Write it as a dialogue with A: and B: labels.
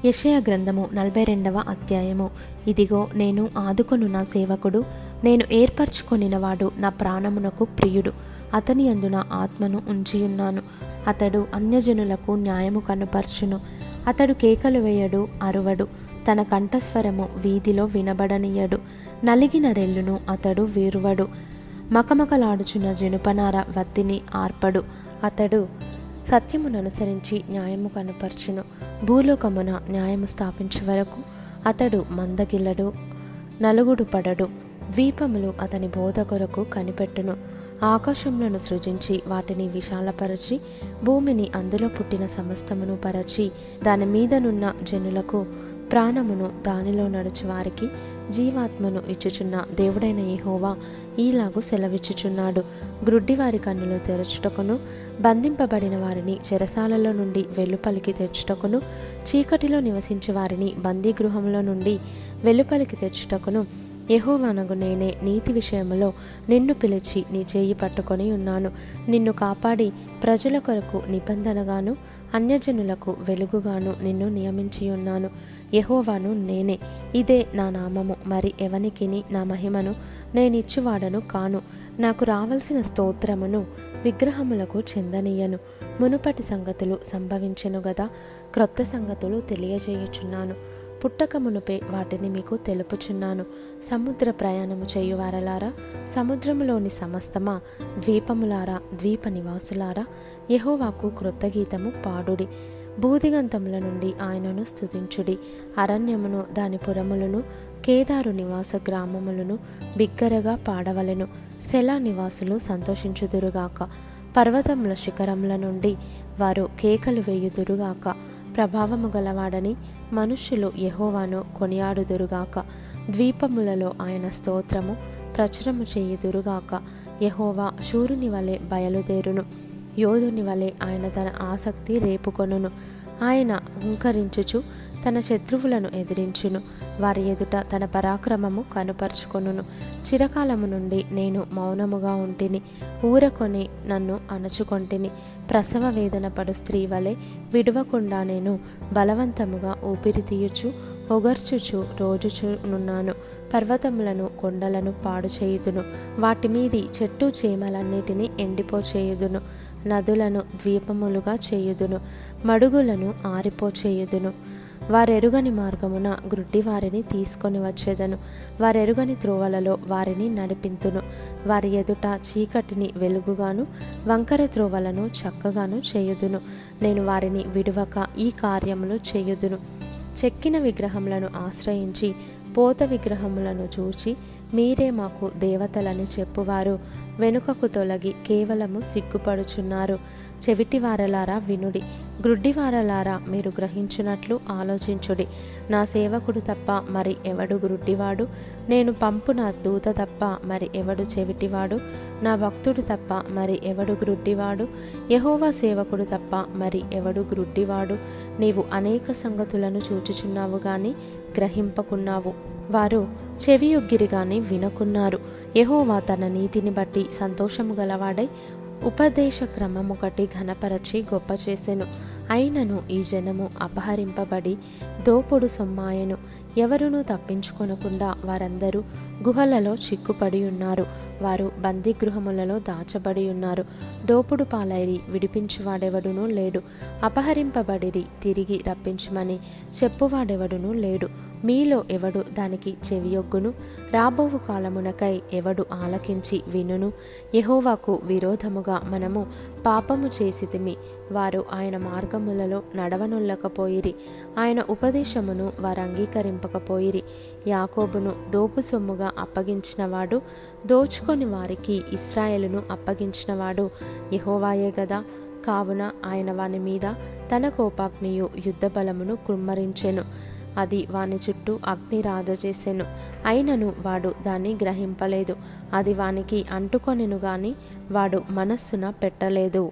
A: యెషయా గ్రంథము 42వ అధ్యాయము. ఇదిగో నేను ఆదుకొను నా సేవకుడు, నేను ఏర్పరచుకొనినవాడు, నా ప్రాణమునకు ప్రియుడు, అతని యందు నా ఆత్మను ఉంచియున్నాను. అతడు అన్యజనులకు న్యాయము కనుపర్చును. అతడు కేకలు వేయడు, అరువడు, తన కంఠస్వరము వీధిలో వినబడనీయడు. నలిగిన రెల్లును అతడు వీరువడు, మకమకలాడుచున్న జనుపనార వత్తిని ఆర్పడు. అతడు సత్యముననుసరించి న్యాయము కనుపర్చును. భూలోకమున న్యాయము స్థాపించే వరకు అతడు మందగిల్లడు, నలుగుడు పడడు. ద్వీపములు అతని బోధ కొరకు కనిపెట్టును. ఆకాశములను సృజించి వాటిని విశాలపరచి, భూమిని అందులో పుట్టిన సమస్తమును పరచి, దాని మీదనున్న జనులకు ప్రాణమును, దానిలో నడుచు వారికి జీవాత్మను ఇచ్చుచున్న దేవుడైన యెహోవా ఈలాగు సెలవిచ్చుచున్నాడు. గ్రుడ్డివారి కన్నులు తెరచుటకును, బంధింపబడిన వారిని చెరసాలలో నుండి వెలుపలికి తెచ్చుటకును, చీకటిలో నివసించే వారిని బందీగృహంలో నుండి వెలుపలికి తెచ్చుటకును యెహోవానగు నేనే నీతి విషయములో నిన్ను పిలిచి నీ చేయి పట్టుకొని ఉన్నాను. నిన్ను కాపాడి ప్రజల కొరకు నిబంధనగాను, అన్యజనులకు వెలుగుగాను నిన్ను నియమించి ఉన్నాను. యెహోవాను నేనే, ఇదే నా నామము. మరి ఎవనికిని నా మహిమను నేనిచ్చువాడను కాను. నాకు రావలసిన స్తోత్రమును విగ్రహములకు చెందనీయను. మునుపటి సంగతులు సంభవించెను గదా, క్రొత్త సంగతులు తెలియజేయుచున్నాను. పుట్టక మునుపే వాటిని మీకు తెలుపుచున్నాను. సముద్ర ప్రయాణము చేయువారలారా, సముద్రములోని సమస్తమా, ద్వీపములారా, ద్వీప నివాసులారా, యెహోవాకు క్రొత్త గీతము పాడుడి. భూదిగంతముల నుండి ఆయనను స్తుతించుడి. అరణ్యమును దాని పురములను, కేదారు నివాస గ్రామములను బిగ్గరగా పాడవలెను. సెలా నివాసులు సంతోషించుదురుగాక. పర్వతముల శిఖరముల నుండి వారు కేకలు వేయుదురుగాక. ప్రభావము గలవాడని మనుష్యులు యెహోవాను కొనియాడుదురుగాక. ద్వీపములలో ఆయన స్తోత్రము ప్రచురము చేయుదురుగాక. యెహోవా శూరుని వలె బయలుదేరును, యోధుని వలె ఆయన తన ఆసక్తి రేపుకొనును. ఆయన హుంకరించుచు తన శత్రువులను ఎదిరించును. వారి ఎదుట తన పరాక్రమము కనుపరుచుకొనును. చిరకాలము నుండి నేను మౌనముగా ఉంటిని, ఊరకొని నన్ను అణచుకొంటిని. ప్రసవ వేదన పడు స్త్రీ వలె విడవకుండా నేను బలవంతముగా ఊపిరి తీయుచు, ఒగర్చుచు రోజుచునున్నాను. పర్వతములను, కొండలను పాడు చేయుదును. వాటి మీది చెట్టు చేమలన్నిటినీ ఎండిపోచేయుదును. నదులను ద్వీపములుగా చేయుదును, మడుగులను ఆరిపోచేయుదును. వారెరుగని మార్గమున గ్రుడ్డివారిని తీసుకొని వచ్చేదను. వారెరుగని త్రోవలలో వారిని నడిపింతును. వారి ఎదుట చీకటిని వెలుగుగాను, వంకర త్రోవలను చక్కగాను చేయుదును. నేను వారిని విడువక ఈ కార్యములు చేయుదును. చెక్కిన విగ్రహములను ఆశ్రయించి, పోత విగ్రహములను చూచి, మీరే మాకు దేవతలని చెప్పువారు వెనుకకు తొలగి కేవలము సిగ్గుపడుచున్నారు. చెవిటివారలారా వినుడి, గ్రుడ్డివారలారా మీరు గ్రహించున్నట్లు ఆలోచించుడి. నా సేవకుడు తప్ప మరి ఎవడు గ్రుడ్డివాడు? నేను పంపు నా దూత తప్ప మరి ఎవడు చెవిటివాడు? నా భక్తుడు తప్ప మరి ఎవడు గ్రుడ్డివాడు? యెహోవా సేవకుడు తప్ప మరి ఎవడు గ్రుడ్డివాడు? నీవు అనేక సంగతులను చూచుచున్నావు గాని గ్రహింపకున్నావు. వారు చెవియొగ్గిరి గాని వినకున్నారు. యెహోవా తన నీతిని బట్టి సంతోషము గలవాడై ఉపదేశ క్రమముకటి ఘనపరచి గొప్ప చేసెను. అయినను ఈ జనము అపహరింపబడి దోపుడు సొమ్మాయెను. ఎవరునూ తప్పించుకొనకుండా వారందరూ గుహలలో చిక్కుపడి ఉన్నారు. వారు బందీగృహములలో దాచబడి ఉన్నారు. దోపుడు పాలైరి విడిపించువాడెవడునూ లేడు. అపహరింపబడిరి తిరిగి రప్పించమని చెప్పువాడెవడునూ లేడు. మీలో ఎవడు దానికి చెవియొగ్గును? రాబోవు కాలమునకై ఎవడు ఆలకించి వినును? యెహోవాకు విరోధముగా మనము పాపము చేసితిమి. వారు ఆయన మార్గములలో నడవనొల్లకపోయిరి. ఆయన ఉపదేశమును వారు అంగీకరింపకపోయిరి. యాకోబును దోపు సొమ్ముగా అప్పగించినవాడు, దోచుకొని వారికి ఇశ్రాయేలును అప్పగించినవాడు యెహోవాయే గదా. కావున ఆయన వాని మీద తన కోపాగ్నియు యుద్ధ బలమును కుమ్మరించెను. అది వాని చుట్టూ అగ్ని రాజచేసెను. అయినను వాడు దాన్ని గ్రహింపలేదు. అది వానికి అంటుకొనెను గాని వాడు మనస్సున పెట్టలేదు.